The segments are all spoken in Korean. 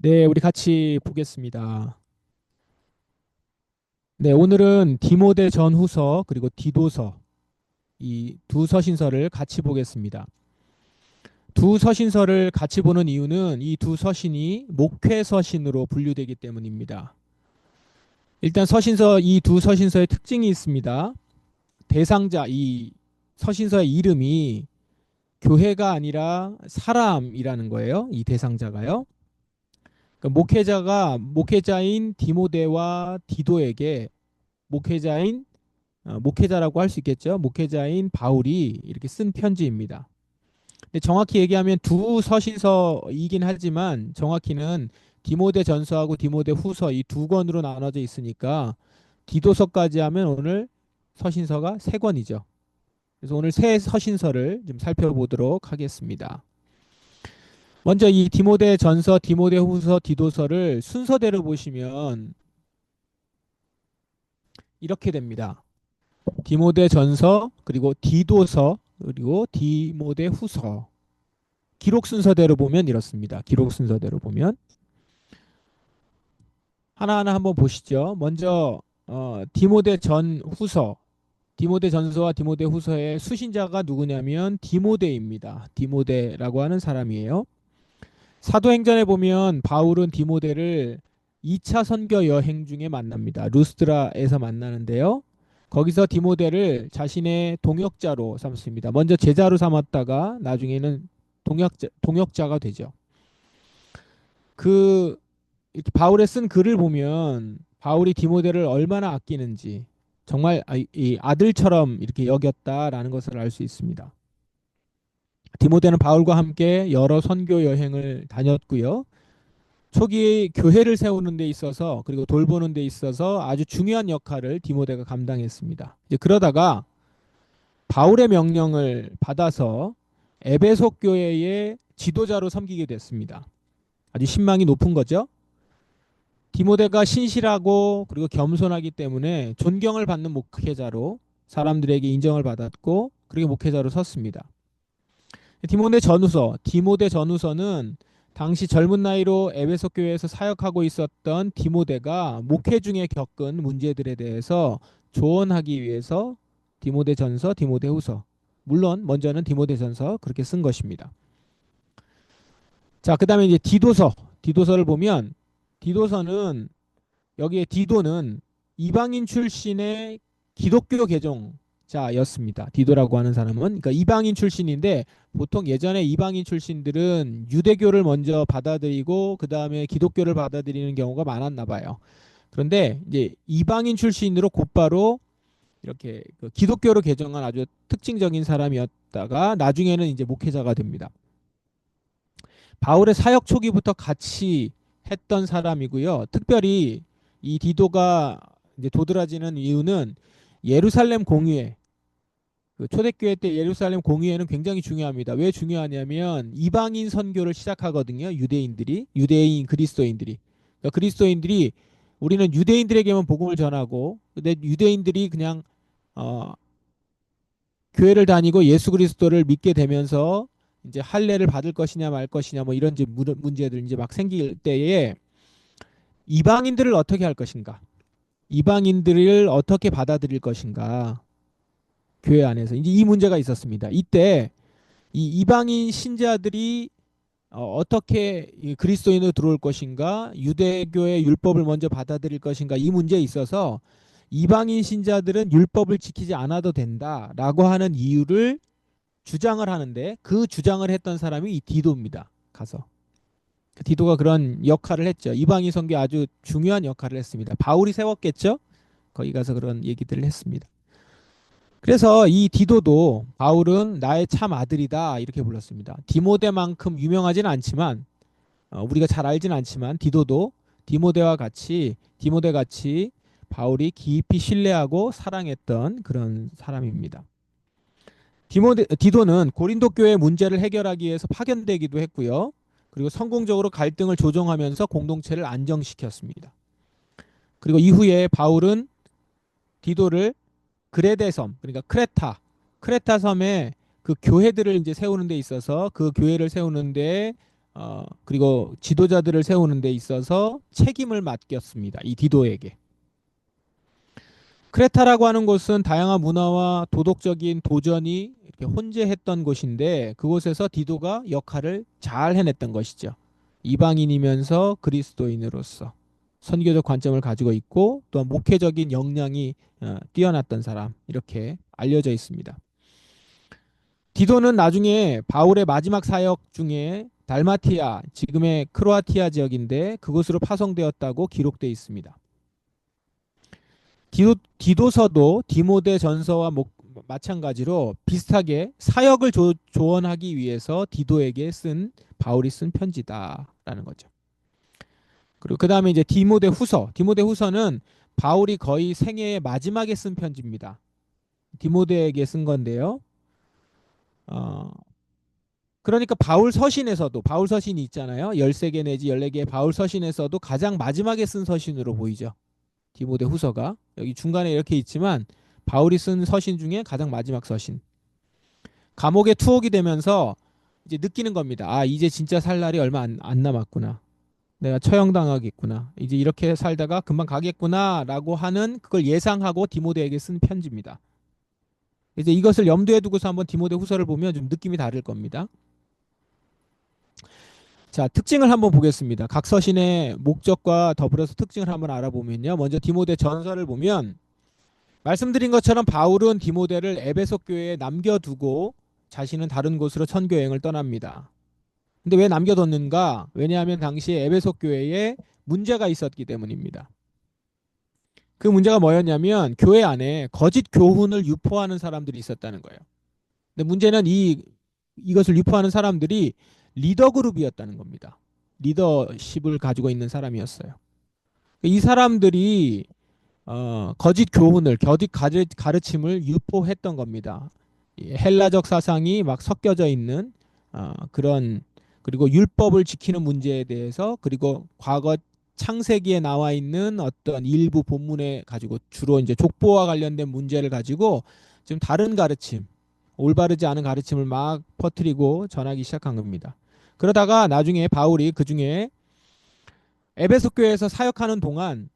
네, 우리 같이 보겠습니다. 네, 오늘은 디모데 전후서 그리고 디도서 이 두 서신서를 같이 보겠습니다. 두 서신서를 같이 보는 이유는 이 두 서신이 목회 서신으로 분류되기 때문입니다. 일단 이 두 서신서의 특징이 있습니다. 대상자 이 서신서의 이름이 교회가 아니라 사람이라는 거예요. 이 대상자가요. 그러니까 목회자인 디모데와 디도에게 목회자인 목회자라고 할 수 있겠죠. 목회자인 바울이 이렇게 쓴 편지입니다. 근데 정확히 얘기하면 두 서신서이긴 하지만 정확히는 디모데 전서하고 디모데 후서 이 두 권으로 나눠져 있으니까 디도서까지 하면 오늘 서신서가 세 권이죠. 그래서 오늘 세 서신서를 좀 살펴보도록 하겠습니다. 먼저 이 디모데 전서, 디모데 후서, 디도서를 순서대로 보시면 이렇게 됩니다. 디모데 전서, 그리고 디도서, 그리고 디모데 후서. 기록 순서대로 보면 이렇습니다. 기록 순서대로 보면 하나하나 한번 보시죠. 먼저 디모데 전 후서, 디모데 전서와 디모데 후서의 수신자가 누구냐면 디모데입니다. 디모데라고 하는 사람이에요. 사도행전에 보면 바울은 디모데를 2차 선교 여행 중에 만납니다. 루스드라에서 만나는데요. 거기서 디모데를 자신의 동역자로 삼습니다. 먼저 제자로 삼았다가 나중에는 동역자가 되죠. 그 이렇게 바울의 쓴 글을 보면 바울이 디모데를 얼마나 아끼는지 정말 이 아들처럼 이렇게 여겼다라는 것을 알 수 있습니다. 디모데는 바울과 함께 여러 선교 여행을 다녔고요. 초기 교회를 세우는 데 있어서 그리고 돌보는 데 있어서 아주 중요한 역할을 디모데가 감당했습니다. 이제 그러다가 바울의 명령을 받아서 에베소 교회의 지도자로 섬기게 됐습니다. 아주 신망이 높은 거죠. 디모데가 신실하고 그리고 겸손하기 때문에 존경을 받는 목회자로 사람들에게 인정을 받았고 그리고 목회자로 섰습니다. 디모데 전후서는 당시 젊은 나이로 에베소 교회에서 사역하고 있었던 디모데가 목회 중에 겪은 문제들에 대해서 조언하기 위해서 디모데 전서, 디모데 후서. 물론 먼저는 디모데 전서 그렇게 쓴 것입니다. 자, 그다음에 이제 디도서를 보면 디도서는 여기에 디도는 이방인 출신의 기독교 개종자였습니다. 디도라고 하는 사람은 그러니까 이방인 출신인데 보통 예전에 이방인 출신들은 유대교를 먼저 받아들이고 그 다음에 기독교를 받아들이는 경우가 많았나 봐요. 그런데 이제 이방인 출신으로 곧바로 이렇게 그 기독교로 개종한 아주 특징적인 사람이었다가 나중에는 이제 목회자가 됩니다. 바울의 사역 초기부터 같이 했던 사람이고요. 특별히 이 디도가 이제 도드라지는 이유는 예루살렘 공의회, 그 초대교회 때 예루살렘 공의회는 굉장히 중요합니다. 왜 중요하냐면 이방인 선교를 시작하거든요. 유대인 그리스도인들이. 그러니까 그리스도인들이 우리는 유대인들에게만 복음을 전하고, 근데 유대인들이 그냥 어, 교회를 다니고 예수 그리스도를 믿게 되면서 이제 할례를 받을 것이냐 말 것이냐 뭐 이런 문제들 이제 막 생길 때에 이방인들을 어떻게 할 것인가? 이방인들을 어떻게 받아들일 것인가? 교회 안에서 이제 이 문제가 있었습니다. 이때 이 이방인 신자들이 어떻게 그리스도인으로 들어올 것인가? 유대교의 율법을 먼저 받아들일 것인가? 이 문제에 있어서 이방인 신자들은 율법을 지키지 않아도 된다라고 하는 이유를 주장을 하는데 그 주장을 했던 사람이 이 디도입니다. 가서. 디도가 그런 역할을 했죠. 이방인 선교에 아주 중요한 역할을 했습니다. 바울이 세웠겠죠? 거기 가서 그런 얘기들을 했습니다. 그래서 이 디도도 바울은 나의 참 아들이다 이렇게 불렀습니다. 디모데만큼 유명하진 않지만 우리가 잘 알진 않지만 디모데 같이 바울이 깊이 신뢰하고 사랑했던 그런 사람입니다. 디도는 고린도 교회 문제를 해결하기 위해서 파견되기도 했고요. 그리고 성공적으로 갈등을 조정하면서 공동체를 안정시켰습니다. 그리고 이후에 바울은 디도를 그레데 섬, 그러니까 크레타 섬에 그 교회들을 이제 세우는 데 있어서 그 교회를 세우는데 그리고 지도자들을 세우는 데 있어서 책임을 맡겼습니다. 이 디도에게. 크레타라고 하는 곳은 다양한 문화와 도덕적인 도전이 이렇게 혼재했던 곳인데 그곳에서 디도가 역할을 잘 해냈던 것이죠. 이방인이면서 그리스도인으로서 선교적 관점을 가지고 있고 또한 목회적인 역량이 뛰어났던 사람 이렇게 알려져 있습니다. 디도는 나중에 바울의 마지막 사역 중에 달마티아, 지금의 크로아티아 지역인데 그곳으로 파송되었다고 기록되어 있습니다. 디도서도 디모데 전서와 마찬가지로 비슷하게 사역을 조언하기 위해서 디도에게 바울이 쓴 편지다라는 거죠. 그리고 그 다음에 이제 디모데 후서. 디모데 후서는 바울이 거의 생애의 마지막에 쓴 편지입니다. 디모데에게 쓴 건데요. 어, 그러니까 바울 서신에서도 바울 서신이 있잖아요. 13개 내지 14개의 바울 서신에서도 가장 마지막에 쓴 서신으로 보이죠. 디모데 후서가 여기 중간에 이렇게 있지만 바울이 쓴 서신 중에 가장 마지막 서신. 감옥에 투옥이 되면서 이제 느끼는 겁니다. 아, 이제 진짜 살 날이 얼마 안 남았구나. 내가 처형당하겠구나. 이제 이렇게 살다가 금방 가겠구나라고 하는 그걸 예상하고 디모데에게 쓴 편지입니다. 이제 이것을 염두에 두고서 한번 디모데 후서를 보면 좀 느낌이 다를 겁니다. 자, 특징을 한번 보겠습니다. 각 서신의 목적과 더불어서 특징을 한번 알아보면요. 먼저 디모데 전서를 보면 말씀드린 것처럼 바울은 디모데를 에베소 교회에 남겨두고 자신은 다른 곳으로 선교 여행을 떠납니다. 근데 왜 남겨뒀는가? 왜냐하면 당시에 에베소 교회에 문제가 있었기 때문입니다. 그 문제가 뭐였냐면 교회 안에 거짓 교훈을 유포하는 사람들이 있었다는 거예요. 근데 문제는 이것을 유포하는 사람들이 리더 그룹이었다는 겁니다. 리더십을 가지고 있는 사람이었어요. 이 사람들이 거짓 교훈을, 거짓 가르침을 유포했던 겁니다. 헬라적 사상이 막 섞여져 있는 그런 그리고 율법을 지키는 문제에 대해서 그리고 과거 창세기에 나와 있는 어떤 일부 본문에 가지고 주로 이제 족보와 관련된 문제를 가지고 지금 다른 가르침, 올바르지 않은 가르침을 막 퍼뜨리고 전하기 시작한 겁니다. 그러다가 나중에 바울이 그 중에 에베소 교회에서 사역하는 동안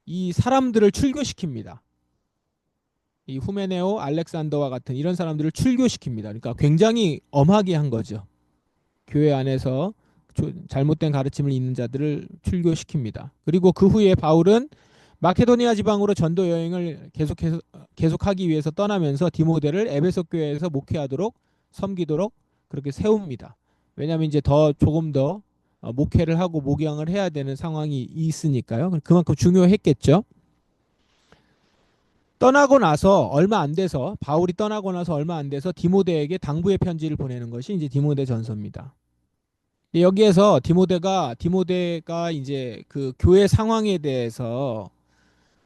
이 사람들을 출교시킵니다. 이 후메네오, 알렉산더와 같은 이런 사람들을 출교시킵니다. 그러니까 굉장히 엄하게 한 거죠. 교회 안에서 잘못된 가르침을 잇는 자들을 출교시킵니다. 그리고 그 후에 바울은 마케도니아 지방으로 전도 여행을 계속하기 위해서 떠나면서 디모데를 에베소 교회에서 목회하도록 섬기도록 그렇게 세웁니다. 왜냐하면 이제 조금 더 목회를 하고 목양을 해야 되는 상황이 있으니까요. 그만큼 중요했겠죠. 바울이 떠나고 나서 얼마 안 돼서 디모데에게 당부의 편지를 보내는 것이 이제 디모데 전서입니다. 여기에서 디모데가 이제 그 교회 상황에 대해서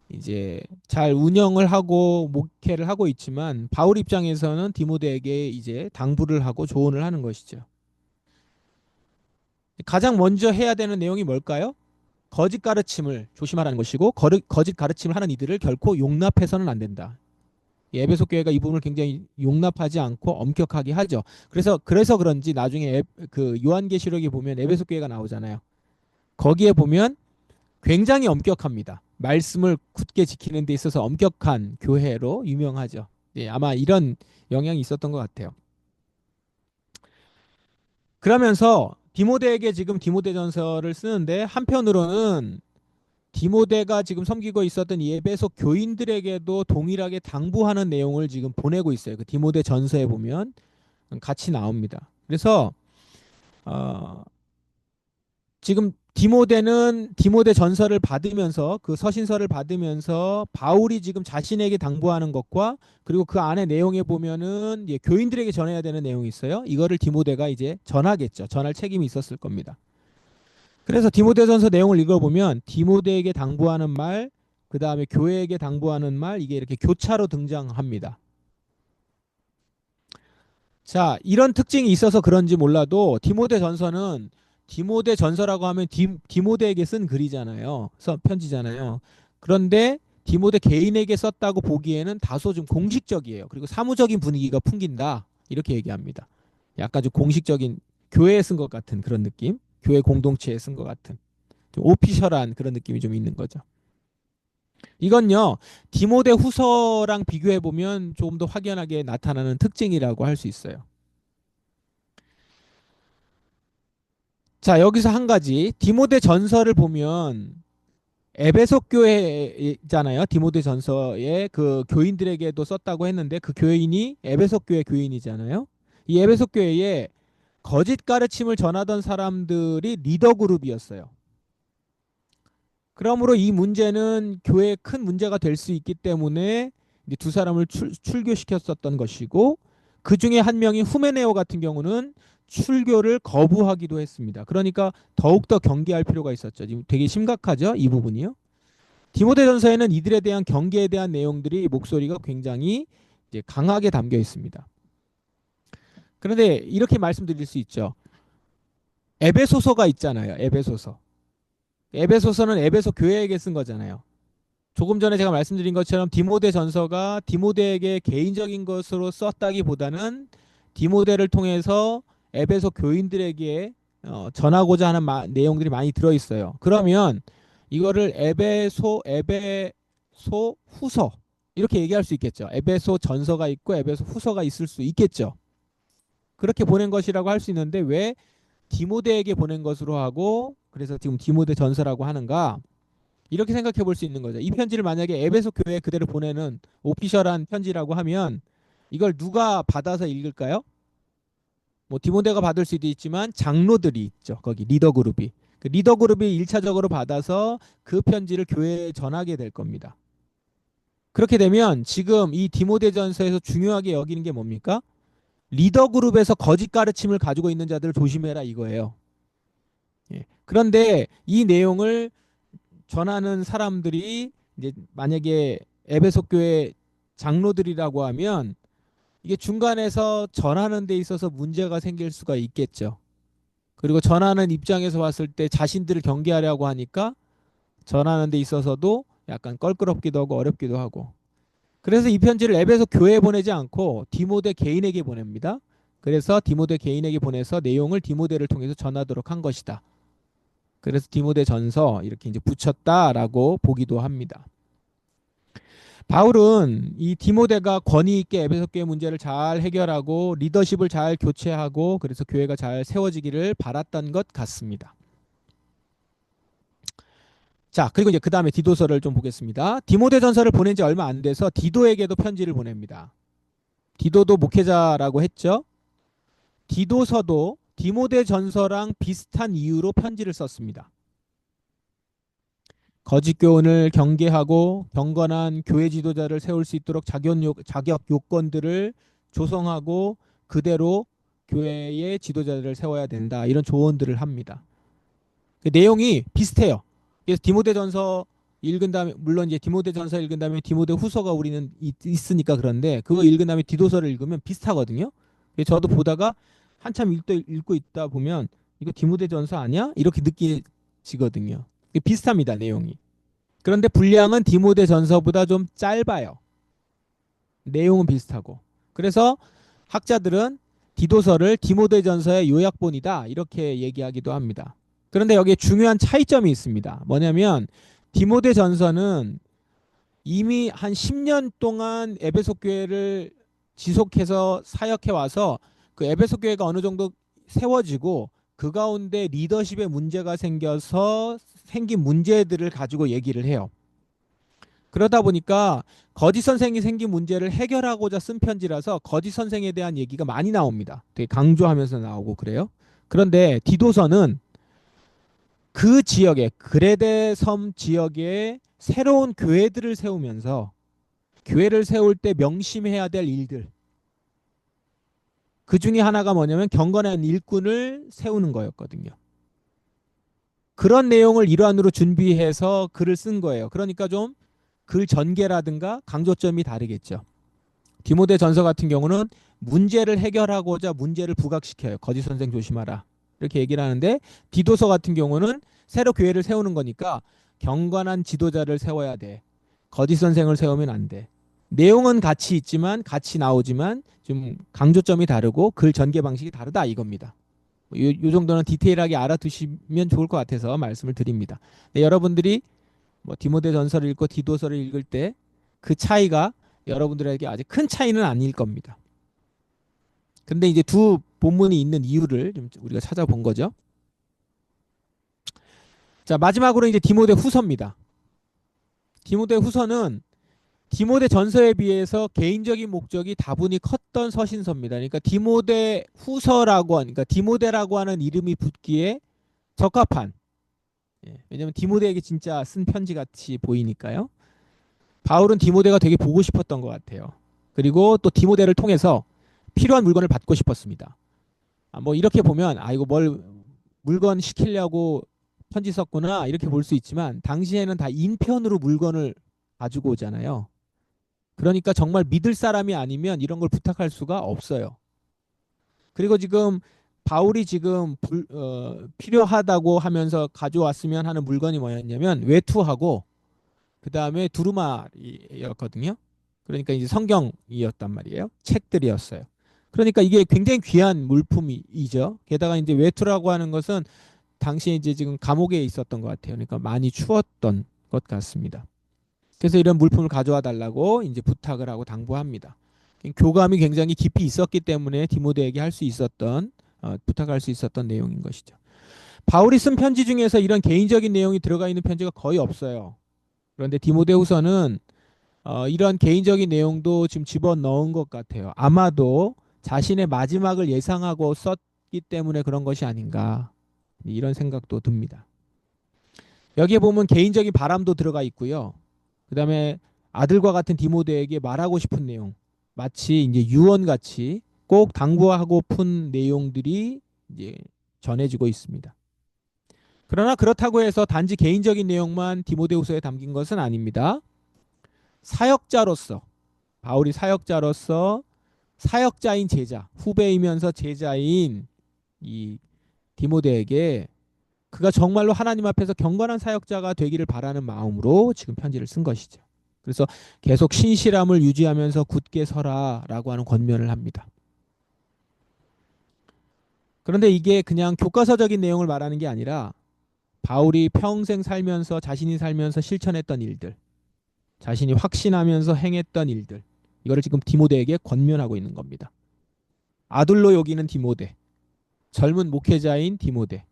이제 잘 운영을 하고 목회를 하고 있지만 바울 입장에서는 디모데에게 이제 당부를 하고 조언을 하는 것이죠. 가장 먼저 해야 되는 내용이 뭘까요? 거짓 가르침을 조심하라는 것이고 거짓 가르침을 하는 이들을 결코 용납해서는 안 된다. 에베소 교회가 이 부분을 굉장히 용납하지 않고 엄격하게 하죠. 그래서 그런지 나중에 그 요한계시록에 보면 에베소 교회가 나오잖아요. 거기에 보면 굉장히 엄격합니다. 말씀을 굳게 지키는 데 있어서 엄격한 교회로 유명하죠. 예, 아마 이런 영향이 있었던 것 같아요. 그러면서 디모데에게 지금 디모데전서를 쓰는데 한편으로는 디모데가 지금 섬기고 있었던 이 에베소 교인들에게도 동일하게 당부하는 내용을 지금 보내고 있어요. 그 디모데 전서에 보면 같이 나옵니다. 그래서 지금 디모데 전서를 받으면서 그 서신서를 받으면서 바울이 지금 자신에게 당부하는 것과 그리고 그 안에 내용에 보면은 교인들에게 전해야 되는 내용이 있어요. 이거를 디모데가 이제 전하겠죠. 전할 책임이 있었을 겁니다. 그래서 디모데전서 내용을 읽어보면 디모데에게 당부하는 말, 그 다음에 교회에게 당부하는 말 이게 이렇게 교차로 등장합니다. 자, 이런 특징이 있어서 그런지 몰라도 디모데전서라고 하면 디모데에게 쓴 글이잖아요. 편지잖아요. 그런데 디모데 개인에게 썼다고 보기에는 다소 좀 공식적이에요. 그리고 사무적인 분위기가 풍긴다. 이렇게 얘기합니다. 약간 좀 공식적인 교회에 쓴 것 같은 그런 느낌, 교회 공동체에 쓴 것 같은 좀 오피셜한 그런 느낌이 좀 있는 거죠. 이건요, 디모데 후서랑 비교해 보면 조금 더 확연하게 나타나는 특징이라고 할 수 있어요. 자, 여기서 한 가지 디모데 전서를 보면 에베소 교회잖아요. 디모데 전서에 그 교인들에게도 썼다고 했는데 그 교인이 에베소 교회 교인이잖아요. 이 에베소 교회에 거짓 가르침을 전하던 사람들이 리더 그룹이었어요. 그러므로 이 문제는 교회에 큰 문제가 될 수 있기 때문에 이제 두 사람을 출교시켰었던 것이고 그 중에 한 명이 후메네오 같은 경우는 출교를 거부하기도 했습니다. 그러니까 더욱더 경계할 필요가 있었죠. 지금 되게 심각하죠, 이 부분이요. 디모데전서에는 이들에 대한 경계에 대한 내용들이 목소리가 굉장히 이제 강하게 담겨 있습니다. 그런데 이렇게 말씀드릴 수 있죠. 에베소서가 있잖아요. 에베소서. 에베소서는 에베소 교회에게 쓴 거잖아요. 조금 전에 제가 말씀드린 것처럼 디모데 전서가 디모데에게 개인적인 것으로 썼다기보다는 디모데를 통해서 에베소 교인들에게 전하고자 하는 내용들이 많이 들어있어요. 그러면 이거를 에베소 후서 이렇게 얘기할 수 있겠죠. 에베소 전서가 있고 에베소 후서가 있을 수 있겠죠. 그렇게 보낸 것이라고 할 수 있는데 왜 디모데에게 보낸 것으로 하고 그래서 지금 디모데 전서라고 하는가? 이렇게 생각해 볼 수 있는 거죠. 이 편지를 만약에 에베소 교회에 그대로 보내는 오피셜한 편지라고 하면 이걸 누가 받아서 읽을까요? 뭐 디모데가 받을 수도 있지만 장로들이 있죠. 거기 리더 그룹이. 그 리더 그룹이 1차적으로 받아서 그 편지를 교회에 전하게 될 겁니다. 그렇게 되면 지금 이 디모데전서에서 중요하게 여기는 게 뭡니까? 리더 그룹에서 거짓 가르침을 가지고 있는 자들을 조심해라 이거예요. 예. 그런데 이 내용을 전하는 사람들이 이제 만약에 에베소 교회 장로들이라고 하면 이게 중간에서 전하는 데 있어서 문제가 생길 수가 있겠죠. 그리고 전하는 입장에서 봤을 때 자신들을 경계하려고 하니까 전하는 데 있어서도 약간 껄끄럽기도 하고 어렵기도 하고. 그래서 이 편지를 에베소 교회에 보내지 않고 디모데 개인에게 보냅니다. 그래서 디모데 개인에게 보내서 내용을 디모데를 통해서 전하도록 한 것이다. 그래서 디모데 전서 이렇게 이제 붙였다라고 보기도 합니다. 바울은 이 디모데가 권위 있게 에베소 교회 문제를 잘 해결하고 리더십을 잘 교체하고 그래서 교회가 잘 세워지기를 바랐던 것 같습니다. 자, 그리고 이제 그 다음에 디도서를 좀 보겠습니다. 디모데 전서를 보낸 지 얼마 안 돼서 디도에게도 편지를 보냅니다. 디도도 목회자라고 했죠. 디도서도 디모데 전서랑 비슷한 이유로 편지를 썼습니다. 거짓 교훈을 경계하고 경건한 교회 지도자를 세울 수 있도록 자격 요건들을 조성하고 그대로 교회의 지도자들을 세워야 된다. 이런 조언들을 합니다. 그 내용이 비슷해요. 그래서 디모데전서 읽은 다음에 물론 이제 디모데전서 읽은 다음에 디모데 후서가 우리는 있으니까 그런데 그거 읽은 다음에 디도서를 읽으면 비슷하거든요. 그래서 저도 보다가 한참 읽고 있다 보면 이거 디모데전서 아니야? 이렇게 느끼지거든요. 비슷합니다, 내용이. 그런데 분량은 디모데 전서보다 좀 짧아요. 내용은 비슷하고. 그래서 학자들은 디도서를 디모데 전서의 요약본이다 이렇게 얘기하기도 합니다. 그런데 여기에 중요한 차이점이 있습니다. 뭐냐면 디모데 전서는 이미 한 10년 동안 에베소 교회를 지속해서 사역해 와서 그 에베소 교회가 어느 정도 세워지고 그 가운데 리더십에 문제가 생겨서 생긴 문제들을 가지고 얘기를 해요. 그러다 보니까 거짓 선생이 생긴 문제를 해결하고자 쓴 편지라서 거짓 선생에 대한 얘기가 많이 나옵니다. 되게 강조하면서 나오고 그래요. 그런데 디도서는 그 지역에 그레데 섬 지역에 새로운 교회들을 세우면서 교회를 세울 때 명심해야 될 일들 그 중에 하나가 뭐냐면 경건한 일꾼을 세우는 거였거든요. 그런 내용을 일환으로 준비해서 글을 쓴 거예요. 그러니까 좀 글 전개라든가 강조점이 다르겠죠. 디모데 전서 같은 경우는 문제를 해결하고자 문제를 부각시켜요. 거짓 선생 조심하라. 이렇게 얘기를 하는데 디도서 같은 경우는 새로 교회를 세우는 거니까 경건한 지도자를 세워야 돼. 거짓 선생을 세우면 안 돼. 내용은 같이 있지만 같이 나오지만 좀 강조점이 다르고 글 전개 방식이 다르다 이겁니다. 요 정도는 디테일하게 알아두시면 좋을 것 같아서 말씀을 드립니다. 네, 여러분들이 뭐 디모데전서를 읽고 디도서를 읽을 때 그 차이가 여러분들에게 아주 큰 차이는 아닐 겁니다. 근데 이제 두 본문이 있는 이유를 좀 우리가 찾아본 거죠. 자, 마지막으로 이제 디모데 후서입니다. 디모데 후서는 디모데 전서에 비해서 개인적인 목적이 다분히 컸던 서신서입니다. 그러니까 디모데 후서라고 하니까 디모데라고 하는 이름이 붙기에 적합한. 예, 왜냐하면 디모데에게 진짜 쓴 편지 같이 보이니까요. 바울은 디모데가 되게 보고 싶었던 것 같아요. 그리고 또 디모데를 통해서 필요한 물건을 받고 싶었습니다. 뭐 이렇게 보면 이거 뭘 물건 시키려고 편지 썼구나 이렇게 볼 수 있지만 당시에는 다 인편으로 물건을 가지고 오잖아요. 그러니까 정말 믿을 사람이 아니면 이런 걸 부탁할 수가 없어요. 그리고 지금 바울이 지금 필요하다고 하면서 가져왔으면 하는 물건이 뭐였냐면 외투하고 그 다음에 두루마리였거든요. 그러니까 이제 성경이었단 말이에요. 책들이었어요. 그러니까 이게 굉장히 귀한 물품이죠. 게다가 이제 외투라고 하는 것은 당시에 이제 지금 감옥에 있었던 것 같아요. 그러니까 많이 추웠던 것 같습니다. 그래서 이런 물품을 가져와 달라고 이제 부탁을 하고 당부합니다. 교감이 굉장히 깊이 있었기 때문에 디모데에게 할 수 있었던 부탁할 수 있었던 내용인 것이죠. 바울이 쓴 편지 중에서 이런 개인적인 내용이 들어가 있는 편지가 거의 없어요. 그런데 디모데후서는 이런 개인적인 내용도 지금 집어넣은 것 같아요. 아마도 자신의 마지막을 예상하고 썼기 때문에 그런 것이 아닌가 이런 생각도 듭니다. 여기에 보면 개인적인 바람도 들어가 있고요. 그다음에 아들과 같은 디모데에게 말하고 싶은 내용, 마치 이제 유언같이 꼭 당부하고픈 내용들이 이제 전해지고 있습니다. 그러나 그렇다고 해서 단지 개인적인 내용만 디모데후서에 담긴 것은 아닙니다. 사역자로서 바울이 사역자로서 사역자인 제자, 후배이면서 제자인 이 디모데에게 그가 정말로 하나님 앞에서 경건한 사역자가 되기를 바라는 마음으로 지금 편지를 쓴 것이죠. 그래서 계속 신실함을 유지하면서 굳게 서라라고 하는 권면을 합니다. 그런데 이게 그냥 교과서적인 내용을 말하는 게 아니라 바울이 평생 살면서 자신이 살면서 실천했던 일들, 자신이 확신하면서 행했던 일들, 이거를 지금 디모데에게 권면하고 있는 겁니다. 아들로 여기는 디모데, 젊은 목회자인 디모데,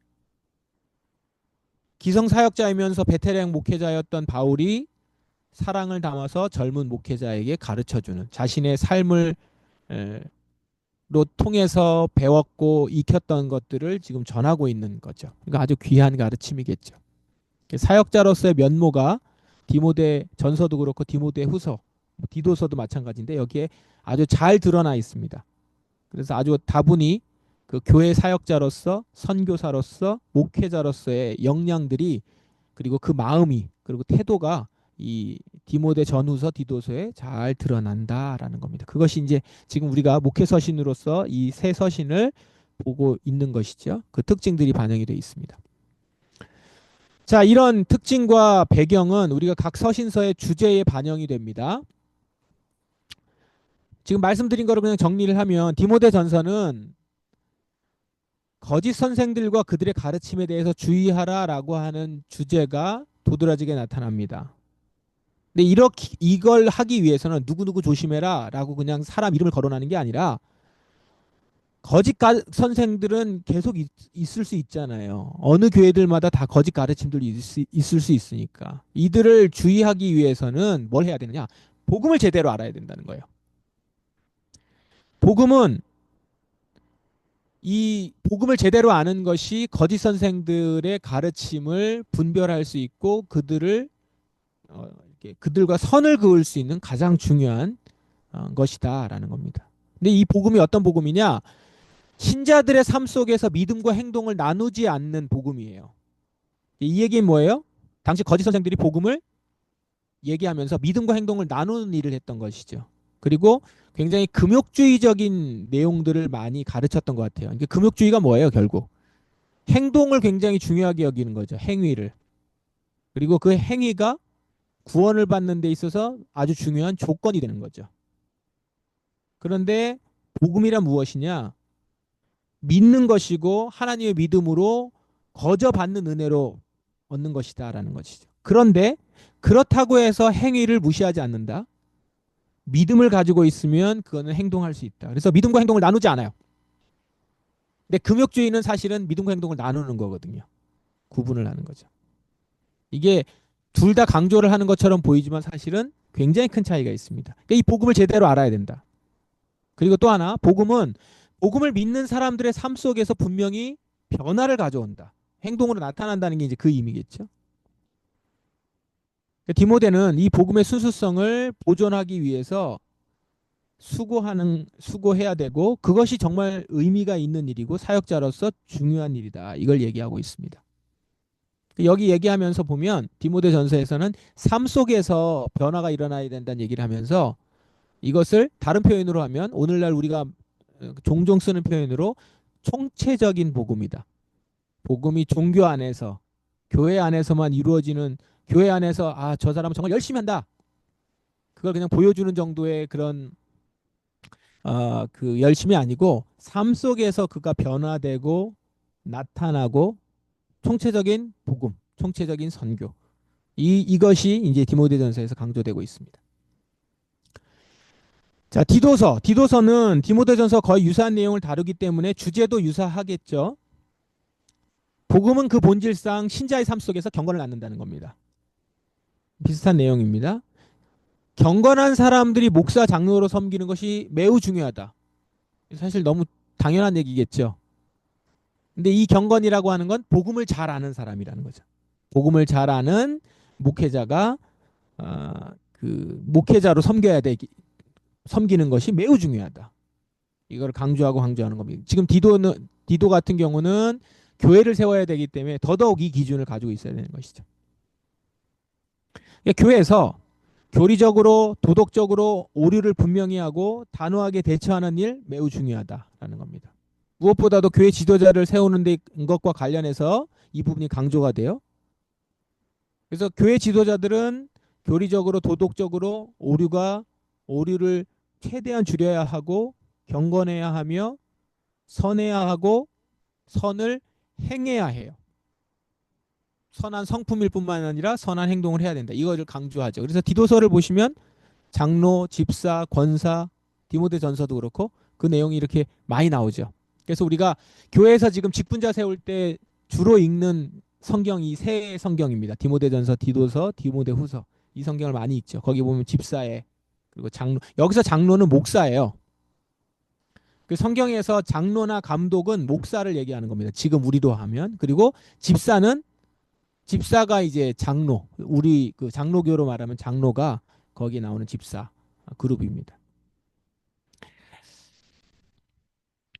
기성사역자이면서 베테랑 목회자였던 바울이 사랑을 담아서 젊은 목회자에게 가르쳐주는 자신의 삶을 로 통해서 배웠고 익혔던 것들을 지금 전하고 있는 거죠. 그러니까 아주 귀한 가르침이겠죠. 사역자로서의 면모가 디모데 전서도 그렇고 디모데 후서, 디도서도 마찬가지인데 여기에 아주 잘 드러나 있습니다. 그래서 아주 다분히 그 교회 사역자로서 선교사로서 목회자로서의 역량들이 그리고 그 마음이 그리고 태도가 이 디모데 전후서 디도서에 잘 드러난다라는 겁니다. 그것이 이제 지금 우리가 목회 서신으로서 이 새 서신을 보고 있는 것이죠. 그 특징들이 반영이 되어 있습니다. 자, 이런 특징과 배경은 우리가 각 서신서의 주제에 반영이 됩니다. 지금 말씀드린 거를 그냥 정리를 하면 디모데 전서는 거짓 선생들과 그들의 가르침에 대해서 주의하라라고 하는 주제가 도드라지게 나타납니다. 근데 이렇게 이걸 하기 위해서는 누구누구 조심해라라고 그냥 사람 이름을 거론하는 게 아니라 거짓 선생들은 계속 있을 수 있잖아요. 어느 교회들마다 다 거짓 가르침들이 있을 수 있으니까 이들을 주의하기 위해서는 뭘 해야 되느냐? 복음을 제대로 알아야 된다는 거예요. 복음은 이 복음을 제대로 아는 것이 거짓 선생들의 가르침을 분별할 수 있고 그들을 그들과 선을 그을 수 있는 가장 중요한 것이다라는 겁니다. 근데 이 복음이 어떤 복음이냐? 신자들의 삶 속에서 믿음과 행동을 나누지 않는 복음이에요. 이 얘기는 뭐예요? 당시 거짓 선생들이 복음을 얘기하면서 믿음과 행동을 나누는 일을 했던 것이죠. 그리고 굉장히 금욕주의적인 내용들을 많이 가르쳤던 것 같아요. 그러니까 금욕주의가 뭐예요, 결국? 행동을 굉장히 중요하게 여기는 거죠. 행위를. 그리고 그 행위가 구원을 받는 데 있어서 아주 중요한 조건이 되는 거죠. 그런데 복음이란 무엇이냐? 믿는 것이고 하나님의 믿음으로 거저 받는 은혜로 얻는 것이다라는 것이죠. 그런데 그렇다고 해서 행위를 무시하지 않는다. 믿음을 가지고 있으면 그거는 행동할 수 있다. 그래서 믿음과 행동을 나누지 않아요. 근데 금욕주의는 사실은 믿음과 행동을 나누는 거거든요. 구분을 하는 거죠. 이게 둘 다 강조를 하는 것처럼 보이지만 사실은 굉장히 큰 차이가 있습니다. 그러니까 이 복음을 제대로 알아야 된다. 그리고 또 하나, 복음을 믿는 사람들의 삶 속에서 분명히 변화를 가져온다. 행동으로 나타난다는 게 이제 그 의미겠죠. 그러니까 디모데는 이 복음의 순수성을 보존하기 위해서 수고해야 되고 그것이 정말 의미가 있는 일이고 사역자로서 중요한 일이다. 이걸 얘기하고 있습니다. 여기 얘기하면서 보면 디모데전서에서는 삶 속에서 변화가 일어나야 된다는 얘기를 하면서 이것을 다른 표현으로 하면 오늘날 우리가 종종 쓰는 표현으로 총체적인 복음이다. 복음이 종교 안에서 교회 안에서만 이루어지는 교회 안에서 저 사람은 정말 열심히 한다. 그걸 그냥 보여주는 정도의 그런 그 열심이 아니고 삶 속에서 그가 변화되고 나타나고 총체적인 복음, 총체적인 선교. 이것이 이제 디모데전서에서 강조되고 있습니다. 자, 디도서는 디모데전서 거의 유사한 내용을 다루기 때문에 주제도 유사하겠죠. 복음은 그 본질상 신자의 삶 속에서 경건을 낳는다는 겁니다. 비슷한 내용입니다. 경건한 사람들이 목사 장로로 섬기는 것이 매우 중요하다. 사실 너무 당연한 얘기겠죠. 근데 이 경건이라고 하는 건 복음을 잘 아는 사람이라는 거죠. 복음을 잘 아는 목회자가 그 목회자로 섬기는 것이 매우 중요하다. 이걸 강조하는 겁니다. 지금 디도 같은 경우는 교회를 세워야 되기 때문에 더더욱 이 기준을 가지고 있어야 되는 것이죠. 그러니까 교회에서 교리적으로 도덕적으로 오류를 분명히 하고 단호하게 대처하는 일 매우 중요하다라는 겁니다. 무엇보다도 교회 지도자를 세우는 데 것과 관련해서 이 부분이 강조가 돼요. 그래서 교회 지도자들은 교리적으로 도덕적으로 오류를 최대한 줄여야 하고 경건해야 하며 선해야 하고 선을 행해야 해요. 선한 성품일 뿐만 아니라 선한 행동을 해야 된다. 이거를 강조하죠. 그래서 디도서를 보시면 장로, 집사, 권사, 디모데전서도 그렇고 그 내용이 이렇게 많이 나오죠. 그래서 우리가 교회에서 지금 직분자 세울 때 주로 읽는 성경이 세 성경입니다. 디모데전서, 디도서, 디모데후서. 이 성경을 많이 읽죠. 거기 보면 집사에 그리고 장로. 여기서 장로는 목사예요. 그 성경에서 장로나 감독은 목사를 얘기하는 겁니다. 지금 우리도 하면. 그리고 집사가 이제 장로. 우리 그 장로교로 말하면 장로가 거기 나오는 집사 그룹입니다.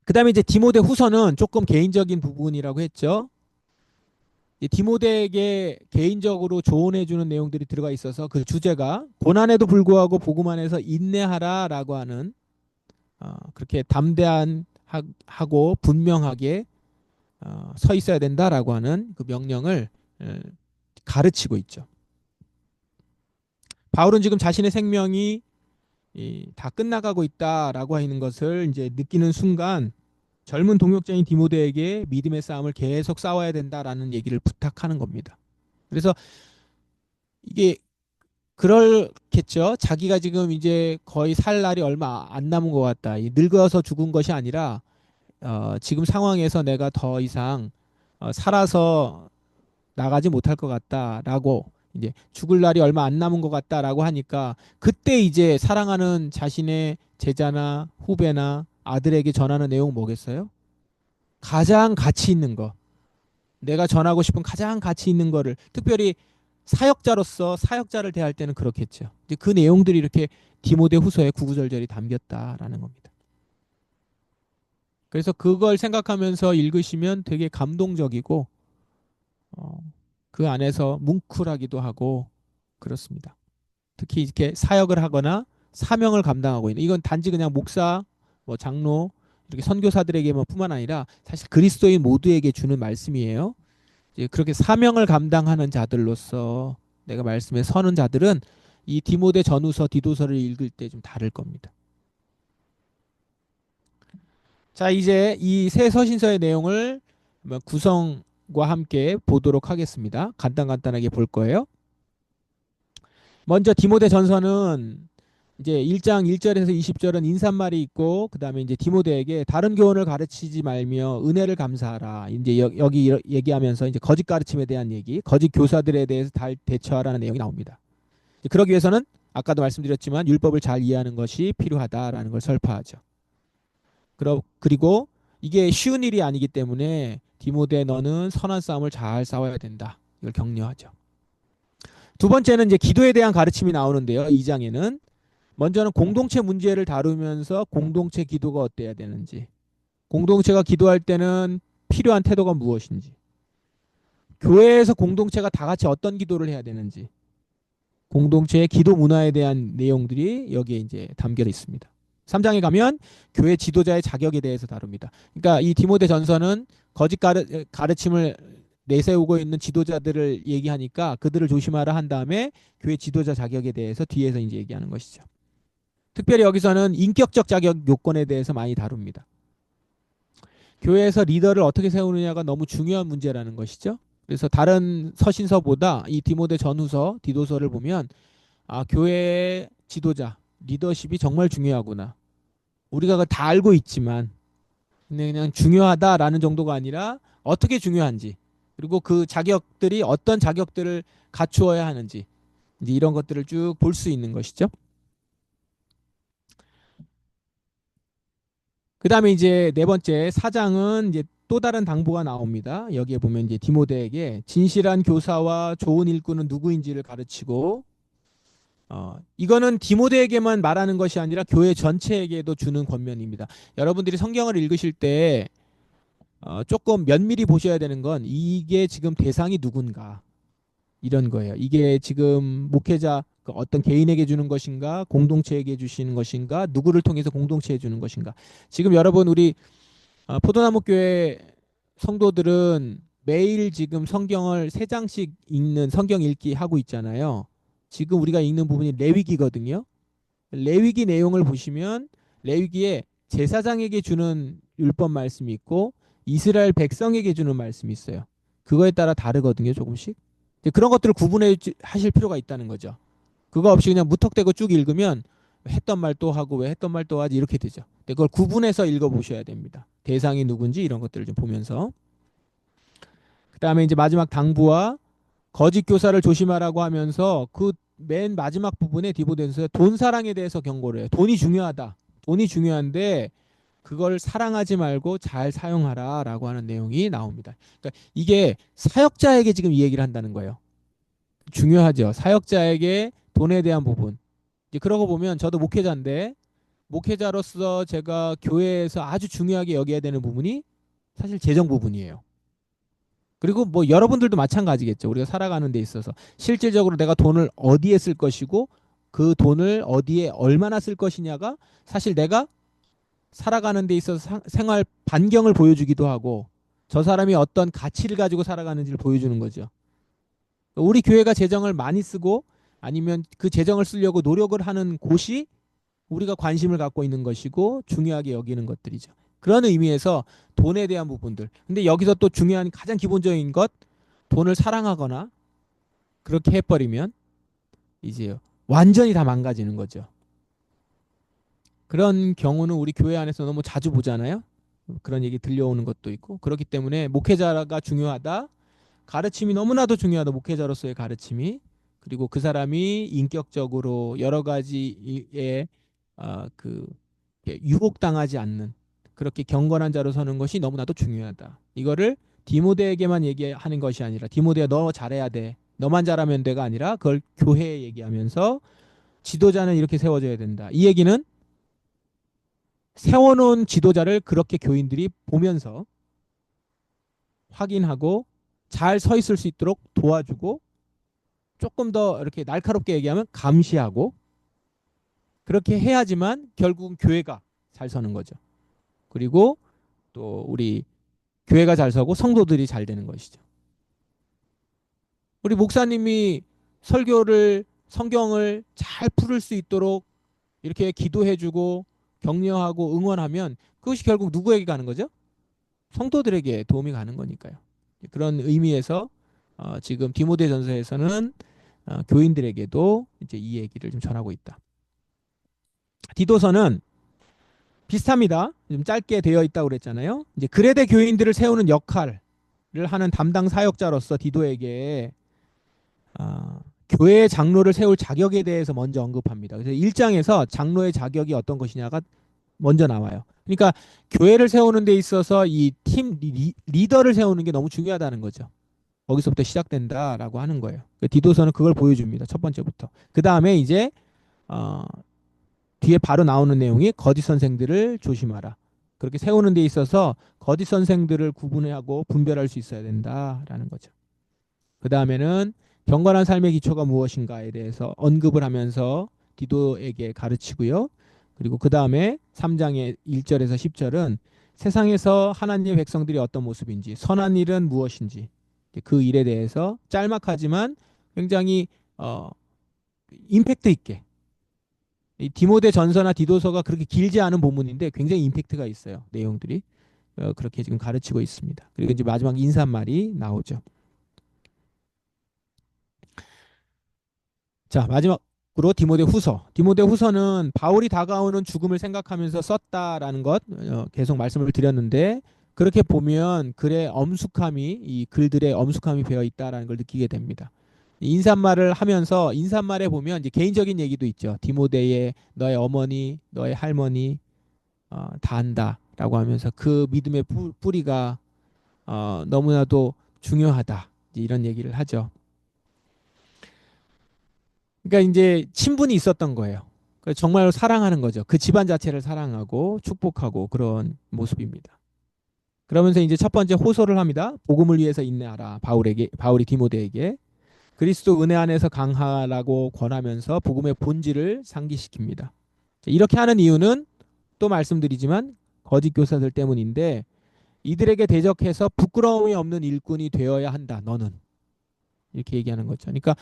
그다음에 이제 디모데 후서는 조금 개인적인 부분이라고 했죠. 디모데에게 개인적으로 조언해주는 내용들이 들어가 있어서 그 주제가 고난에도 불구하고 복음 안에서 인내하라라고 하는 그렇게 담대하고 분명하게 서 있어야 된다라고 하는 그 명령을 가르치고 있죠. 바울은 지금 자신의 생명이 다 끝나가고 있다라고 하는 것을 이제 느끼는 순간 젊은 동역자인 디모데에게 믿음의 싸움을 계속 싸워야 된다라는 얘기를 부탁하는 겁니다. 그래서 이게 그렇겠죠. 자기가 지금 이제 거의 살 날이 얼마 안 남은 것 같다. 늙어서 죽은 것이 아니라 지금 상황에서 내가 더 이상 살아서 나가지 못할 것 같다라고 이제 죽을 날이 얼마 안 남은 것 같다라고 하니까 그때 이제 사랑하는 자신의 제자나 후배나 아들에게 전하는 내용은 뭐겠어요? 가장 가치 있는 거. 내가 전하고 싶은 가장 가치 있는 거를 특별히 사역자로서 사역자를 대할 때는 그렇겠죠. 이제 그 내용들이 이렇게 디모데 후서에 구구절절히 담겼다라는 겁니다. 그래서 그걸 생각하면서 읽으시면 되게 감동적이고 그 안에서 뭉클하기도 하고 그렇습니다. 특히 이렇게 사역을 하거나 사명을 감당하고 있는 이건 단지 그냥 목사, 뭐 장로 이렇게 선교사들에게만 뿐만 아니라 사실 그리스도인 모두에게 주는 말씀이에요. 이제 그렇게 사명을 감당하는 자들로서 내가 말씀에 서는 자들은 이 디모데 전후서, 디도서를 읽을 때 좀 다를 겁니다. 자, 이제 이 새 서신서의 내용을 한번 구성과 함께 보도록 하겠습니다. 간단하게 볼 거예요. 먼저 디모데 전서는 이제 1장 1절에서 20절은 인사말이 있고 그다음에 이제 디모데에게 다른 교훈을 가르치지 말며 은혜를 감사하라. 이제 여기 얘기하면서 이제 거짓 가르침에 대한 얘기, 거짓 교사들에 대해서 잘 대처하라는 내용이 나옵니다. 그러기 위해서는 아까도 말씀드렸지만 율법을 잘 이해하는 것이 필요하다라는 걸 설파하죠. 그리고 이게 쉬운 일이 아니기 때문에 디모데 너는 선한 싸움을 잘 싸워야 된다. 이걸 격려하죠. 두 번째는 이제 기도에 대한 가르침이 나오는데요. 2장에는 먼저는 공동체 문제를 다루면서 공동체 기도가 어때야 되는지, 공동체가 기도할 때는 필요한 태도가 무엇인지, 교회에서 공동체가 다 같이 어떤 기도를 해야 되는지, 공동체의 기도 문화에 대한 내용들이 여기에 이제 담겨 있습니다. 3장에 가면 교회 지도자의 자격에 대해서 다룹니다. 그러니까 이 디모데 전서는 거짓 가르침을 내세우고 있는 지도자들을 얘기하니까 그들을 조심하라 한 다음에 교회 지도자 자격에 대해서 뒤에서 이제 얘기하는 것이죠. 특별히 여기서는 인격적 자격 요건에 대해서 많이 다룹니다. 교회에서 리더를 어떻게 세우느냐가 너무 중요한 문제라는 것이죠. 그래서 다른 서신서보다 이 디모데 전후서, 디도서를 보면 아, 교회의 지도자, 리더십이 정말 중요하구나. 우리가 그걸 다 알고 있지만 그냥 중요하다라는 정도가 아니라 어떻게 중요한지, 그리고 그 자격들이 어떤 자격들을 갖추어야 하는지, 이제 이런 것들을 쭉 볼 수 있는 것이죠. 그 다음에 이제 네 번째 4장은 이제 또 다른 당부가 나옵니다. 여기에 보면 이제 디모데에게 진실한 교사와 좋은 일꾼은 누구인지를 가르치고, 이거는 디모데에게만 말하는 것이 아니라 교회 전체에게도 주는 권면입니다. 여러분들이 성경을 읽으실 때 조금 면밀히 보셔야 되는 건 이게 지금 대상이 누군가 이런 거예요. 이게 지금 목회자 그 어떤 개인에게 주는 것인가, 공동체에게 주시는 것인가, 누구를 통해서 공동체에 주는 것인가. 지금 여러분 우리 포도나무 교회 성도들은 매일 지금 성경을 세 장씩 읽는 성경 읽기 하고 있잖아요. 지금 우리가 읽는 부분이 레위기거든요. 레위기 내용을 보시면 레위기에 제사장에게 주는 율법 말씀이 있고 이스라엘 백성에게 주는 말씀이 있어요. 그거에 따라 다르거든요, 조금씩. 그런 것들을 구분해 하실 필요가 있다는 거죠. 그거 없이 그냥 무턱대고 쭉 읽으면 했던 말 또 하고 왜 했던 말 또 하지 이렇게 되죠. 근데 그걸 구분해서 읽어보셔야 됩니다. 대상이 누군지 이런 것들을 좀 보면서. 그다음에 이제 마지막 당부와 거짓 교사를 조심하라고 하면서 그 맨 마지막 부분에 디보데서 돈 사랑에 대해서 경고를 해요. 돈이 중요하다. 돈이 중요한데 그걸 사랑하지 말고 잘 사용하라라고 하는 내용이 나옵니다. 그러니까 이게 사역자에게 지금 이 얘기를 한다는 거예요. 중요하죠. 사역자에게 돈에 대한 부분. 이제 그러고 보면 저도 목회자인데 목회자로서 제가 교회에서 아주 중요하게 여겨야 되는 부분이 사실 재정 부분이에요. 그리고 뭐 여러분들도 마찬가지겠죠. 우리가 살아가는 데 있어서 실질적으로 내가 돈을 어디에 쓸 것이고 그 돈을 어디에 얼마나 쓸 것이냐가 사실 내가 살아가는 데 있어서 생활 반경을 보여주기도 하고 저 사람이 어떤 가치를 가지고 살아가는지를 보여주는 거죠. 우리 교회가 재정을 많이 쓰고 아니면 그 재정을 쓰려고 노력을 하는 곳이 우리가 관심을 갖고 있는 것이고 중요하게 여기는 것들이죠. 그런 의미에서 돈에 대한 부분들. 근데 여기서 또 중요한 가장 기본적인 것, 돈을 사랑하거나 그렇게 해버리면 이제 완전히 다 망가지는 거죠. 그런 경우는 우리 교회 안에서 너무 자주 보잖아요. 그런 얘기 들려오는 것도 있고. 그렇기 때문에 목회자가 중요하다. 가르침이 너무나도 중요하다. 목회자로서의 가르침이. 그리고 그 사람이 인격적으로 여러 가지에 그 유혹당하지 않는 그렇게 경건한 자로 서는 것이 너무나도 중요하다. 이거를 디모데에게만 얘기하는 것이 아니라 디모데야 너 잘해야 돼. 너만 잘하면 돼가 아니라 그걸 교회에 얘기하면서 지도자는 이렇게 세워져야 된다. 이 얘기는 세워놓은 지도자를 그렇게 교인들이 보면서 확인하고 잘 서 있을 수 있도록 도와주고 조금 더 이렇게 날카롭게 얘기하면 감시하고 그렇게 해야지만 결국은 교회가 잘 서는 거죠. 그리고 또 우리 교회가 잘 서고 성도들이 잘 되는 것이죠. 우리 목사님이 설교를 성경을 잘 풀을 수 있도록 이렇게 기도해주고 격려하고 응원하면 그것이 결국 누구에게 가는 거죠? 성도들에게 도움이 가는 거니까요. 그런 의미에서 지금 디모데전서에서는 교인들에게도 이제 이 얘기를 좀 전하고 있다. 디도서는 비슷합니다. 좀 짧게 되어 있다고 그랬잖아요. 이제 그레데 교인들을 세우는 역할을 하는 담당 사역자로서 디도에게 아, 교회의 장로를 세울 자격에 대해서 먼저 언급합니다. 그래서 1장에서 장로의 자격이 어떤 것이냐가 먼저 나와요. 그러니까 교회를 세우는 데 있어서 이 팀 리더를 세우는 게 너무 중요하다는 거죠. 거기서부터 시작된다라고 하는 거예요. 디도서는 그걸 보여줍니다. 첫 번째부터. 그 다음에 이제 어, 뒤에 바로 나오는 내용이 거짓 선생들을 조심하라. 그렇게 세우는 데 있어서 거짓 선생들을 구분하고 분별할 수 있어야 된다라는 거죠. 그 다음에는 경건한 삶의 기초가 무엇인가에 대해서 언급을 하면서 디도에게 가르치고요. 그리고 그 다음에 3장의 1절에서 10절은 세상에서 하나님의 백성들이 어떤 모습인지, 선한 일은 무엇인지, 그 일에 대해서 짤막하지만 굉장히 임팩트 있게, 이 디모데 전서나 디도서가 그렇게 길지 않은 본문인데 굉장히 임팩트가 있어요. 내용들이 그렇게 지금 가르치고 있습니다. 그리고 이제 마지막 인사말이 나오죠. 자, 마지막으로 디모데 후서. 디모데 후서는 바울이 다가오는 죽음을 생각하면서 썼다라는 것 계속 말씀을 드렸는데, 그렇게 보면 글의 엄숙함이, 이 글들의 엄숙함이 배어 있다라는 걸 느끼게 됩니다. 인사말을 하면서 인사말에 보면 이제 개인적인 얘기도 있죠. 디모데의 너의 어머니, 너의 할머니 다 안다라고 하면서 그 믿음의 뿌리가 너무나도 중요하다. 이제 이런 얘기를 하죠. 그러니까 이제 친분이 있었던 거예요. 그러니까 정말 사랑하는 거죠. 그 집안 자체를 사랑하고 축복하고 그런 모습입니다. 그러면서 이제 첫 번째 호소를 합니다. 복음을 위해서 인내하라. 바울이 디모데에게 그리스도 은혜 안에서 강하라고 권하면서 복음의 본질을 상기시킵니다. 이렇게 하는 이유는 또 말씀드리지만 거짓 교사들 때문인데, 이들에게 대적해서 부끄러움이 없는 일꾼이 되어야 한다. 너는 이렇게 얘기하는 거죠. 그러니까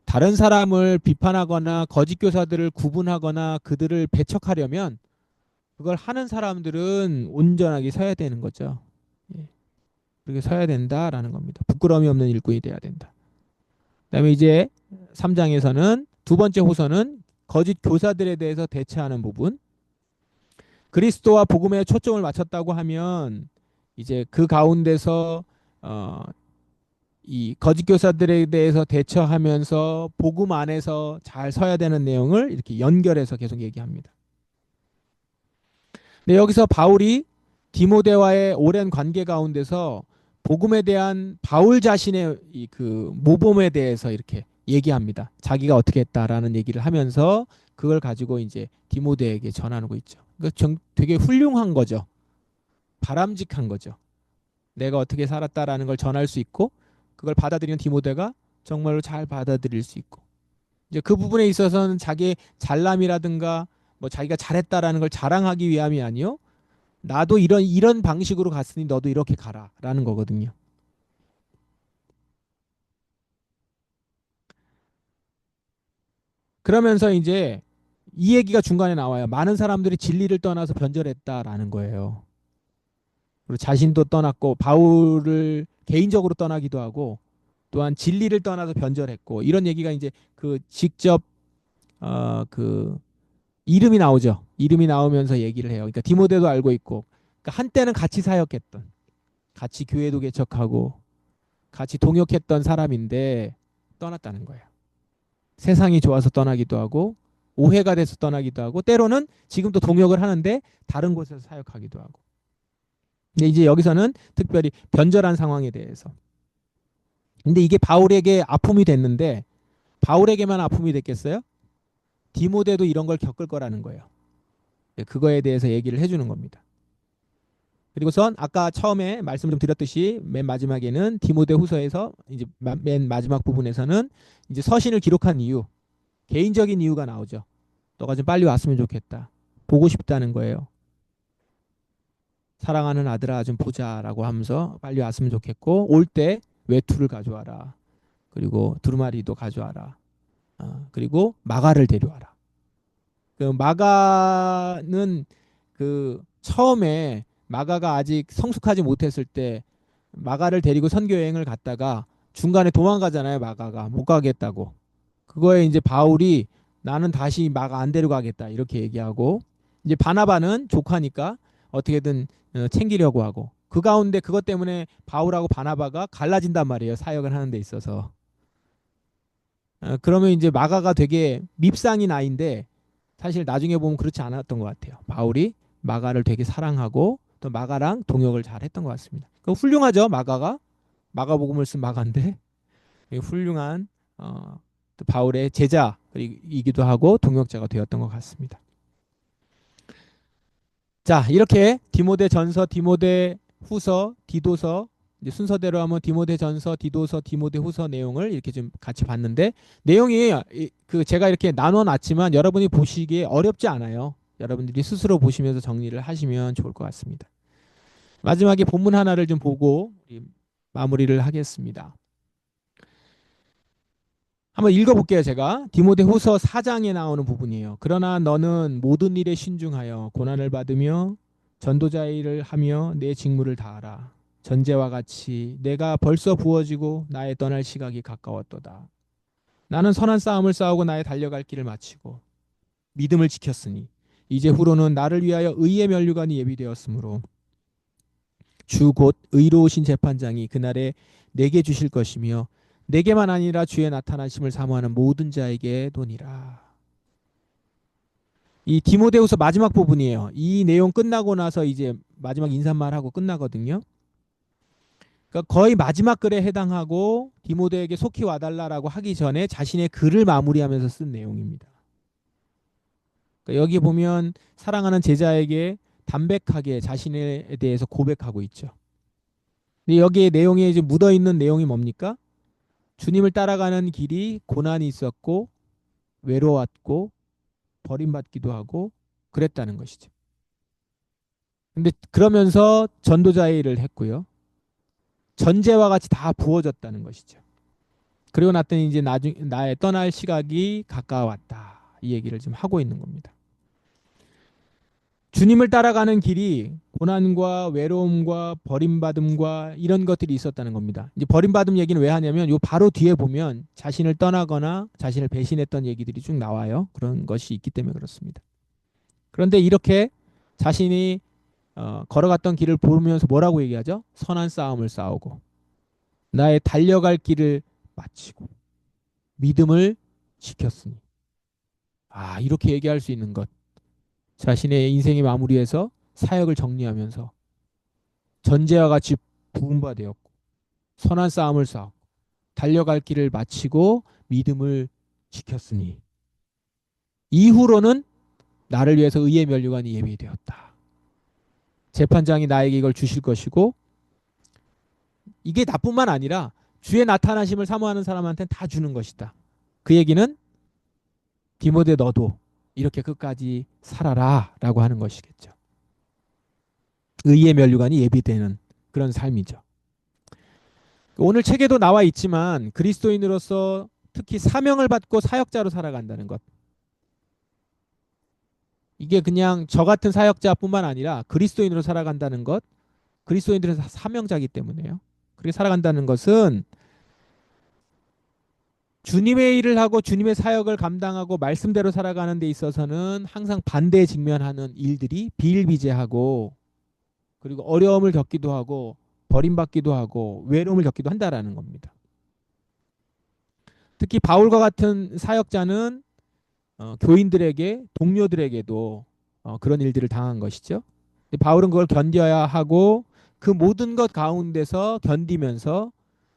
다른 사람을 비판하거나 거짓 교사들을 구분하거나 그들을 배척하려면 그걸 하는 사람들은 온전하게 서야 되는 거죠. 예, 그렇게 서야 된다라는 겁니다. 부끄러움이 없는 일꾼이 돼야 된다. 그다음에 이제 3장에서는 두 번째 호서는 거짓 교사들에 대해서 대처하는 부분. 그리스도와 복음에 초점을 맞췄다고 하면 이제 그 가운데서 어, 이 거짓 교사들에 대해서 대처하면서 복음 안에서 잘 서야 되는 내용을 이렇게 연결해서 계속 얘기합니다. 근데 여기서 바울이 디모데와의 오랜 관계 가운데서 복음에 대한 바울 자신의 그 모범에 대해서 이렇게 얘기합니다. 자기가 어떻게 했다라는 얘기를 하면서 그걸 가지고 이제 디모데에게 전하고 있죠. 그러니까 되게 훌륭한 거죠. 바람직한 거죠. 내가 어떻게 살았다라는 걸 전할 수 있고 그걸 받아들이는 디모데가 정말로 잘 받아들일 수 있고, 이제 그 부분에 있어서는 자기의 잘남이라든가 뭐 자기가 잘했다라는 걸 자랑하기 위함이 아니요, 나도 이런 방식으로 갔으니 너도 이렇게 가라라는 거거든요. 그러면서 이제 이 얘기가 중간에 나와요. 많은 사람들이 진리를 떠나서 변절했다라는 거예요. 그리고 자신도 떠났고 바울을 개인적으로 떠나기도 하고 또한 진리를 떠나서 변절했고, 이런 얘기가 이제 그 직접 그 이름이 나오죠. 이름이 나오면서 얘기를 해요. 그러니까 디모데도 알고 있고, 그러니까 한때는 같이 사역했던, 같이 교회도 개척하고 같이 동역했던 사람인데 떠났다는 거예요. 세상이 좋아서 떠나기도 하고 오해가 돼서 떠나기도 하고 때로는 지금도 동역을 하는데 다른 곳에서 사역하기도 하고. 근데 이제 여기서는 특별히 변절한 상황에 대해서. 근데 이게 바울에게 아픔이 됐는데 바울에게만 아픔이 됐겠어요? 디모데도 이런 걸 겪을 거라는 거예요. 그거에 대해서 얘기를 해주는 겁니다. 그리고선 아까 처음에 말씀 좀 드렸듯이 맨 마지막에는 디모데 후서에서 이제 맨 마지막 부분에서는 이제 서신을 기록한 이유, 개인적인 이유가 나오죠. 너가 좀 빨리 왔으면 좋겠다. 보고 싶다는 거예요. 사랑하는 아들아 좀 보자라고 하면서 빨리 왔으면 좋겠고, 올 때 외투를 가져와라. 그리고 두루마리도 가져와라. 그리고 마가를 데려와라. 그 마가는 그 처음에 마가가 아직 성숙하지 못했을 때 마가를 데리고 선교 여행을 갔다가 중간에 도망가잖아요. 마가가 못 가겠다고. 그거에 이제 바울이 나는 다시 마가 안 데려가겠다 이렇게 얘기하고 이제 바나바는 조카니까 어떻게든 챙기려고 하고 그 가운데 그것 때문에 바울하고 바나바가 갈라진단 말이에요. 사역을 하는 데 있어서. 그러면 이제 마가가 되게 밉상인 아이인데 사실 나중에 보면 그렇지 않았던 것 같아요. 바울이 마가를 되게 사랑하고 또 마가랑 동역을 잘 했던 것 같습니다. 그 훌륭하죠, 마가가. 마가복음을 쓴 마가인데 훌륭한 또 바울의 제자이기도 하고 동역자가 되었던 것 같습니다. 자, 이렇게 디모데 전서, 디모데 후서, 디도서 이제 순서대로 하면 디모데 전서, 디도서, 디모데 후서 내용을 이렇게 좀 같이 봤는데 내용이 그 제가 이렇게 나눠 놨지만 여러분이 보시기에 어렵지 않아요. 여러분들이 스스로 보시면서 정리를 하시면 좋을 것 같습니다. 마지막에 본문 하나를 좀 보고 마무리를 하겠습니다. 한번 읽어볼게요. 제가 디모데후서 4장에 나오는 부분이에요. 그러나 너는 모든 일에 신중하여 고난을 받으며 전도자의 일을 하며 내 직무를 다하라. 전제와 같이 내가 벌써 부어지고 나의 떠날 시각이 가까웠도다. 나는 선한 싸움을 싸우고 나의 달려갈 길을 마치고 믿음을 지켰으니 이제 후로는 나를 위하여 의의 면류관이 예비되었으므로 주 곧 의로우신 재판장이 그날에 내게 주실 것이며 내게만 아니라 주의 나타나심을 사모하는 모든 자에게 도니라. 이 디모데후서 마지막 부분이에요. 이 내용 끝나고 나서 이제 마지막 인사말 하고 끝나거든요. 그러니까 거의 마지막 글에 해당하고 디모데에게 속히 와달라라고 하기 전에 자신의 글을 마무리하면서 쓴 내용입니다. 그러니까 여기 보면 사랑하는 제자에게 담백하게 자신에 대해서 고백하고 있죠. 근데 여기에 내용에 이제 묻어 있는 내용이 뭡니까? 주님을 따라가는 길이 고난이 있었고 외로웠고 버림받기도 하고 그랬다는 것이죠. 근데 그러면서 전도자의 일을 했고요. 전제와 같이 다 부어졌다는 것이죠. 그리고 났더니 이제 나의 떠날 시각이 가까웠다. 이 얘기를 지금 하고 있는 겁니다. 주님을 따라가는 길이 고난과 외로움과 버림받음과 이런 것들이 있었다는 겁니다. 이제 버림받음 얘기는 왜 하냐면 요 바로 뒤에 보면 자신을 떠나거나 자신을 배신했던 얘기들이 쭉 나와요. 그런 것이 있기 때문에 그렇습니다. 그런데 이렇게 자신이 걸어갔던 길을 보면서 뭐라고 얘기하죠? 선한 싸움을 싸우고 나의 달려갈 길을 마치고 믿음을 지켰으니. 아, 이렇게 얘기할 수 있는 것. 자신의 인생의 마무리에서 사역을 정리하면서 전제와 같이 부은 바 되었고 선한 싸움을 싸우고 달려갈 길을 마치고 믿음을 지켰으니 이후로는 나를 위해서 의의 면류관이 예비되었다. 재판장이 나에게 이걸 주실 것이고 이게 나뿐만 아니라 주의 나타나심을 사모하는 사람한테는 다 주는 것이다. 그 얘기는 디모데 너도 이렇게 끝까지 살아라 라고 하는 것이겠죠. 의의 면류관이 예비되는 그런 삶이죠. 오늘 책에도 나와 있지만 그리스도인으로서 특히 사명을 받고 사역자로 살아간다는 것. 이게 그냥 저 같은 사역자뿐만 아니라 그리스도인으로 살아간다는 것. 그리스도인들은 사명자이기 때문에요. 그렇게 살아간다는 것은 주님의 일을 하고 주님의 사역을 감당하고 말씀대로 살아가는 데 있어서는 항상 반대에 직면하는 일들이 비일비재하고 그리고 어려움을 겪기도 하고 버림받기도 하고 외로움을 겪기도 한다라는 겁니다. 특히 바울과 같은 사역자는 교인들에게 동료들에게도 그런 일들을 당한 것이죠. 바울은 그걸 견뎌야 하고 그 모든 것 가운데서 견디면서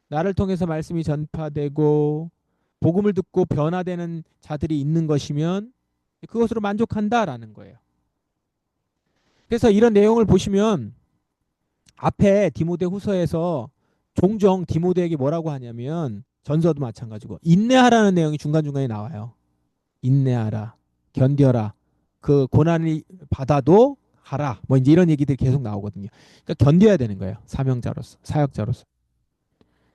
나를 통해서 말씀이 전파되고 복음을 듣고 변화되는 자들이 있는 것이면 그것으로 만족한다라는 거예요. 그래서 이런 내용을 보시면 앞에 디모데 후서에서 종종 디모데에게 뭐라고 하냐면 전서도 마찬가지고 인내하라는 내용이 중간중간에 나와요. 인내하라, 견뎌라, 그 고난을 받아도 하라. 뭐 이제 이런 얘기들이 계속 나오거든요. 그러니까 견뎌야 되는 거예요. 사명자로서, 사역자로서.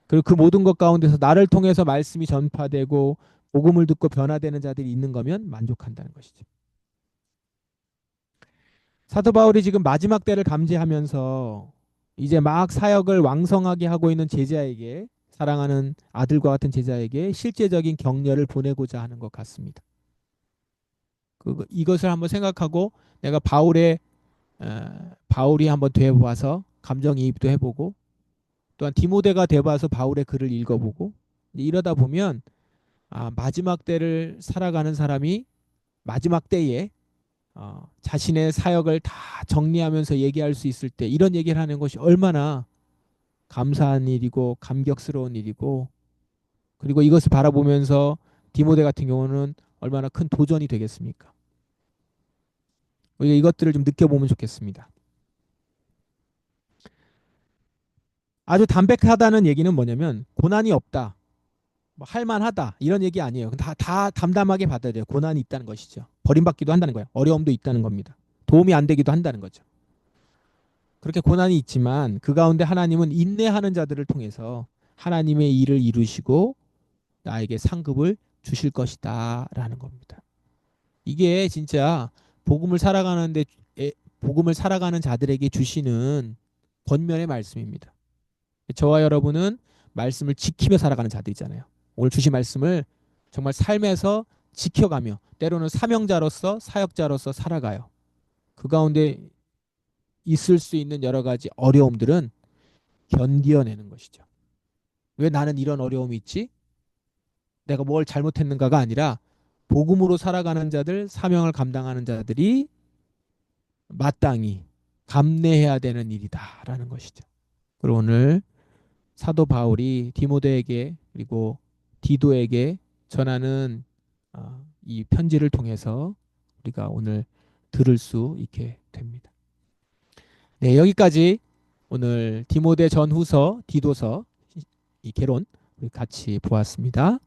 그리고 그 모든 것 가운데서 나를 통해서 말씀이 전파되고 복음을 듣고 변화되는 자들이 있는 거면 만족한다는 것이죠. 사도 바울이 지금 마지막 때를 감지하면서 이제 막 사역을 왕성하게 하고 있는 제자에게, 사랑하는 아들과 같은 제자에게 실제적인 격려를 보내고자 하는 것 같습니다. 이것을 한번 생각하고 내가 바울이 한번 되어봐서 감정이입도 해보고, 또한 디모데가 되어봐서 바울의 글을 읽어보고, 이러다 보면 마지막 때를 살아가는 사람이 마지막 때에 자신의 사역을 다 정리하면서 얘기할 수 있을 때 이런 얘기를 하는 것이 얼마나 감사한 일이고 감격스러운 일이고, 그리고 이것을 바라보면서 디모데 같은 경우는 얼마나 큰 도전이 되겠습니까? 우리가 이것들을 좀 느껴보면 좋겠습니다. 아주 담백하다는 얘기는 뭐냐면 고난이 없다, 뭐 할만하다 이런 얘기 아니에요. 다 담담하게 받아야 돼요. 고난이 있다는 것이죠. 버림받기도 한다는 거예요. 어려움도 있다는 겁니다. 도움이 안 되기도 한다는 거죠. 그렇게 고난이 있지만 그 가운데 하나님은 인내하는 자들을 통해서 하나님의 일을 이루시고 나에게 상급을 주실 것이다 라는 겁니다. 이게 진짜 복음을 살아가는데 복음을 살아가는 자들에게 주시는 권면의 말씀입니다. 저와 여러분은 말씀을 지키며 살아가는 자들이잖아요. 오늘 주신 말씀을 정말 삶에서 지켜가며 때로는 사명자로서 사역자로서 살아가요. 그 가운데 있을 수 있는 여러 가지 어려움들은 견디어내는 것이죠. 왜 나는 이런 어려움이 있지? 내가 뭘 잘못했는가가 아니라 복음으로 살아가는 자들, 사명을 감당하는 자들이 마땅히 감내해야 되는 일이다라는 것이죠. 그리고 오늘 사도 바울이 디모데에게 그리고 디도에게 전하는 이 편지를 통해서 우리가 오늘 들을 수 있게 됩니다. 네, 여기까지 오늘 디모데 전후서, 디도서 이 개론 우리 같이 보았습니다.